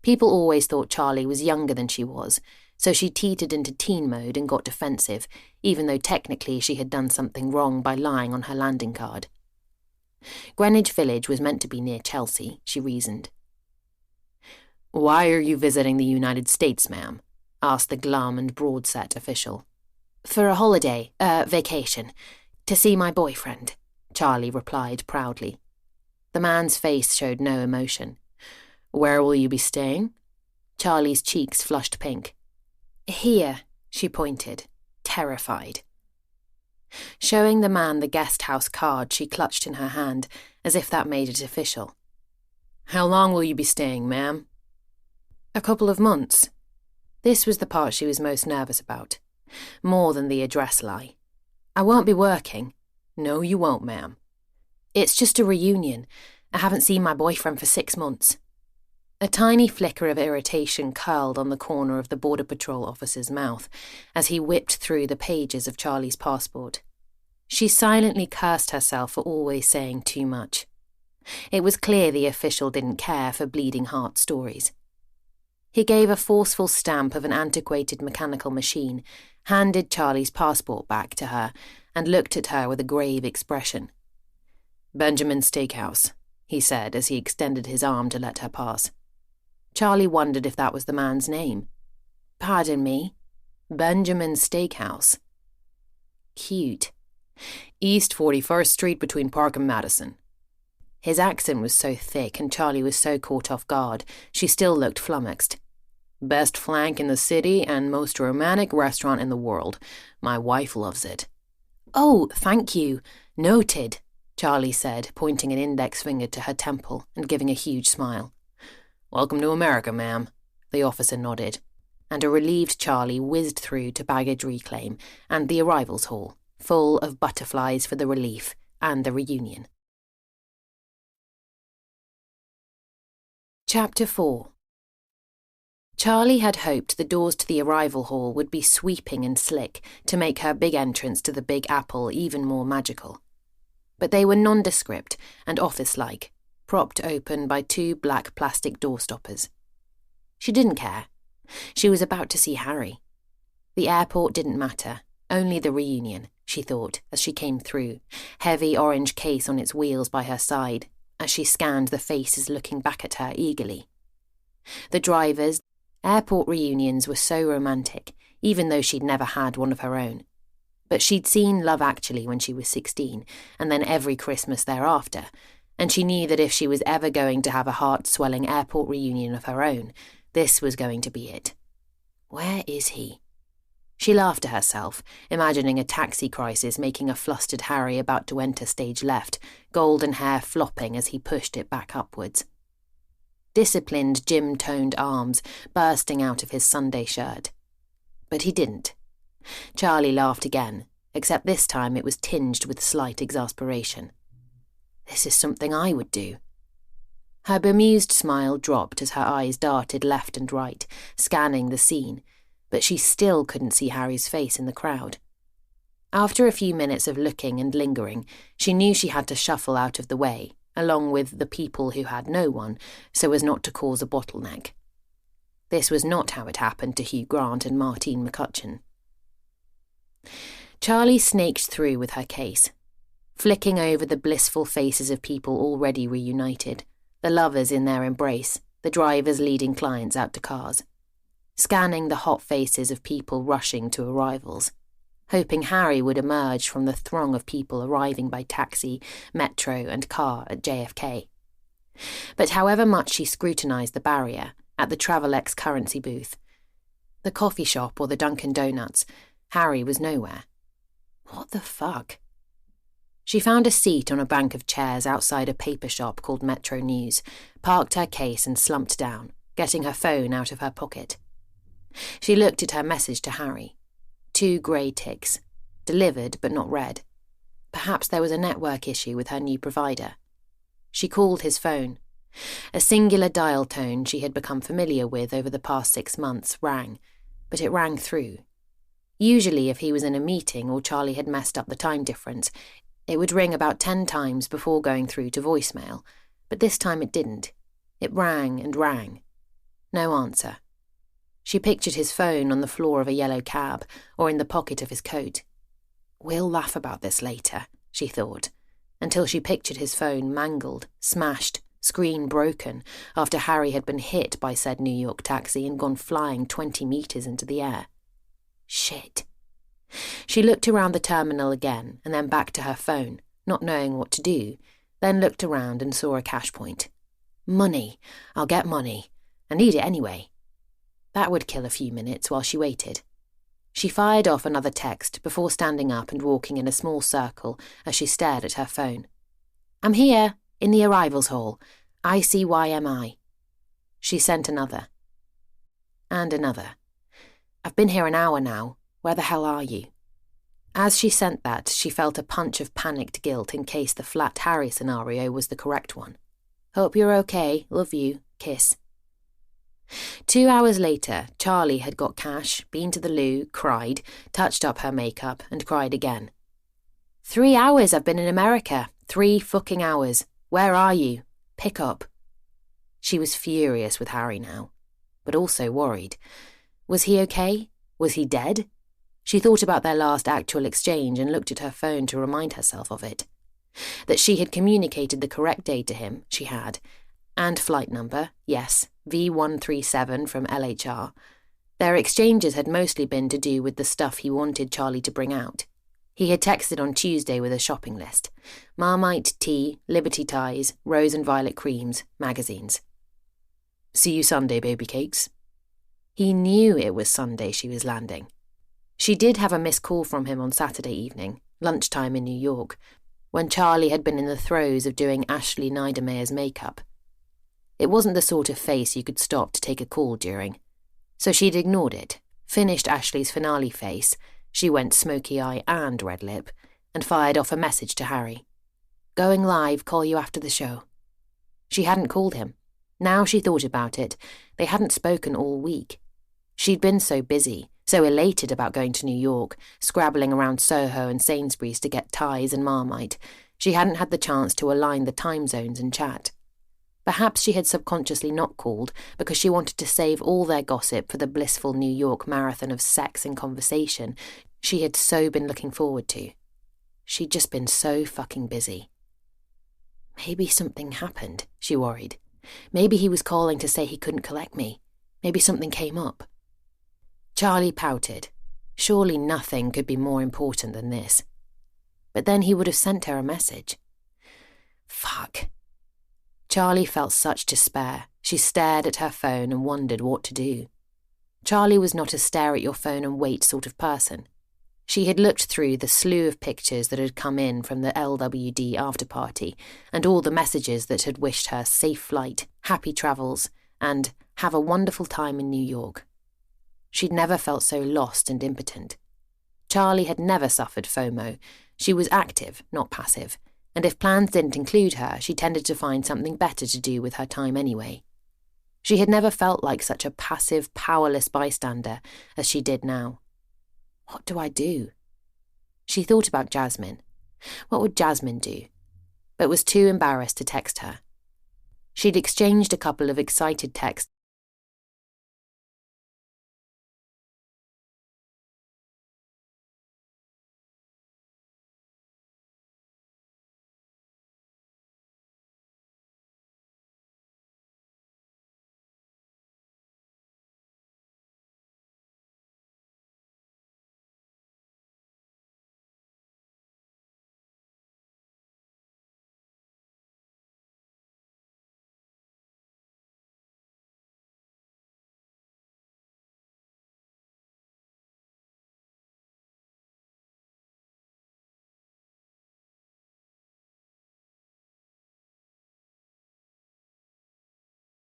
People always thought Charlie was younger than she was, so she teetered into teen mode and got defensive, even though technically she had done something wrong by lying on her landing card. Greenwich Village was meant to be near Chelsea, she reasoned. "Why are you visiting the United States, ma'am?" asked the glum and broad-set official. "For a holiday, vacation, to see my boyfriend," Charlie replied proudly. The man's face showed no emotion. "Where will you be staying?" Charlie's cheeks flushed pink. "Here," she pointed, terrified. Showing the man the guest house card she clutched in her hand, as if that made it official. "How long will you be staying, ma'am?" "A couple of months." This was the part she was most nervous about, more than the address lie. "I won't be working." "No, you won't, ma'am." "It's just a reunion. I haven't seen my boyfriend for 6 months." A tiny flicker of irritation curled on the corner of the Border Patrol officer's mouth as he whipped through the pages of Charlie's passport. She silently cursed herself for always saying too much. It was clear the official didn't care for bleeding heart stories. He gave a forceful stamp of an antiquated mechanical machine, handed Charlie's passport back to her, and looked at her with a grave expression. "Benjamin's Steakhouse," he said as he extended his arm to let her pass. Charlie wondered if that was the man's name. "Pardon me?" "Benjamin's Steakhouse." Cute. "East 41st Street between Park and Madison." His accent was so thick and Charlie was so caught off guard, she still looked flummoxed. "Best flank in the city and most romantic restaurant in the world. My wife loves it." "Oh, thank you. Noted," Charlie said, pointing an index finger to her temple and giving a huge smile. "Welcome to America, ma'am," the officer nodded, and a relieved Charlie whizzed through to baggage reclaim and the arrivals hall, full of butterflies for the relief and the reunion. Chapter 4. Charlie had hoped the doors to the arrival hall would be sweeping and slick to make her big entrance to the Big Apple even more magical. But they were nondescript and office-like, propped open by 2 black plastic door-stoppers. She didn't care. She was about to see Harry. The airport didn't matter, only the reunion, she thought as she came through, heavy orange case on its wheels by her side, as she scanned the faces looking back at her eagerly. The drivers. Airport reunions were so romantic, even though she'd never had one of her own. But she'd seen Love Actually when she was 16, and then every Christmas thereafter, and she knew that if she was ever going to have a heart-swelling airport reunion of her own, this was going to be it. Where is he? She laughed to herself, imagining a taxi crisis making a flustered Harry about to enter stage left, golden hair flopping as he pushed it back upwards. Disciplined, gym-toned arms bursting out of his Sunday shirt. But he didn't. Charlie laughed again, except this time it was tinged with slight exasperation. This is something I would do. Her bemused smile dropped as her eyes darted left and right, scanning the scene, but she still couldn't see Harry's face in the crowd. After a few minutes of looking and lingering, she knew she had to shuffle out of the way, along with the people who had no one, so as not to cause a bottleneck. This was not how it happened to Hugh Grant and Martine McCutcheon. Charlie snaked through with her case, flicking over the blissful faces of people already reunited, the lovers in their embrace, the drivers leading clients out to cars, scanning the hot faces of people rushing to arrivals, hoping Harry would emerge from the throng of people arriving by taxi, metro and car at JFK. But however much she scrutinised the barrier at the Travelex currency booth, the coffee shop or the Dunkin' Donuts, Harry was nowhere. What the fuck? She found a seat on a bank of chairs outside a paper shop called Metro News, parked her case and slumped down, getting her phone out of her pocket. She looked at her message to Harry. 2 grey ticks. Delivered but not read. Perhaps there was a network issue with her new provider. She called his phone. A singular dial tone she had become familiar with over the past 6 months rang, but it rang through. Usually if he was in a meeting or Charlie had messed up the time difference, it would ring about 10 times before going through to voicemail, but this time it didn't. It rang and rang. No answer. She pictured his phone on the floor of a yellow cab or in the pocket of his coat. We'll laugh about this later, she thought, until she pictured his phone mangled, smashed, screen broken after Harry had been hit by said New York taxi and gone flying 20 metres into the air. Shit. She looked around the terminal again and then back to her phone, not knowing what to do, then looked around and saw a cash point. Money. I'll get money. I need it anyway. That would kill a few minutes while she waited. She fired off another text before standing up and walking in a small circle as she stared at her phone. I'm here, in the arrivals hall. ICYMI. She sent another. And another. I've been here an hour now. Where the hell are you? As she sent that, she felt a punch of panicked guilt in case the Flat Harry scenario was the correct one. Hope you're okay. Love you. Kiss. 2 hours later, Charlie had got cash, been to the loo, cried, touched up her makeup, and cried again. 3 hours I've been in America. 3 fucking hours. Where are you? Pick up. She was furious with Harry now. but also worried. Was he okay? Was he dead? She thought about their last actual exchange and looked at her phone to remind herself of it. That she had communicated the correct date to him, she had. And flight number, yes, V137 from LHR. Their exchanges had mostly been to do with the stuff he wanted Charlie to bring out. He had texted on Tuesday with a shopping list. Marmite, tea, Liberty ties, rose and violet creams, magazines. See you Sunday, baby cakes. He knew it was Sunday she was landing. She did have a missed call from him on Saturday evening, lunchtime in New York, when Charlie had been in the throes of doing Ashley Niedermayer's makeup. It wasn't the sort of face you could stop to take a call during. So she'd ignored it, finished Ashley's finale face, she went smoky eye and red lip, and fired off a message to Harry. Going live, call you after the show. She hadn't called him. Now she thought about it, they hadn't spoken all week. She'd been so busy, so elated about going to New York, scrabbling around Soho and Sainsbury's to get ties and Marmite, she hadn't had the chance to align the time zones and chat. Perhaps she had subconsciously not called because she wanted to save all their gossip for the blissful New York marathon of sex and conversation she had so been looking forward to. She'd just been so fucking busy. Maybe something happened, she worried. Maybe he was calling to say he couldn't collect me. Maybe something came up. Charlie pouted. Surely nothing could be more important than this. But then he would have sent her a message. Fuck. Charlie felt such despair. She stared at her phone and wondered what to do. Charlie was not a stare-at-your-phone-and-wait sort of person. She had looked through the slew of pictures that had come in from the LWD after-party and all the messages that had wished her safe flight, happy travels, and have a wonderful time in New York. She'd never felt so lost and impotent. Charlie had never suffered FOMO. She was active, not passive, and if plans didn't include her, she tended to find something better to do with her time anyway. She had never felt like such a passive, powerless bystander as she did now. What do I do? She thought about Jasmine. What would Jasmine do? But was too embarrassed to text her. She'd exchanged a couple of excited texts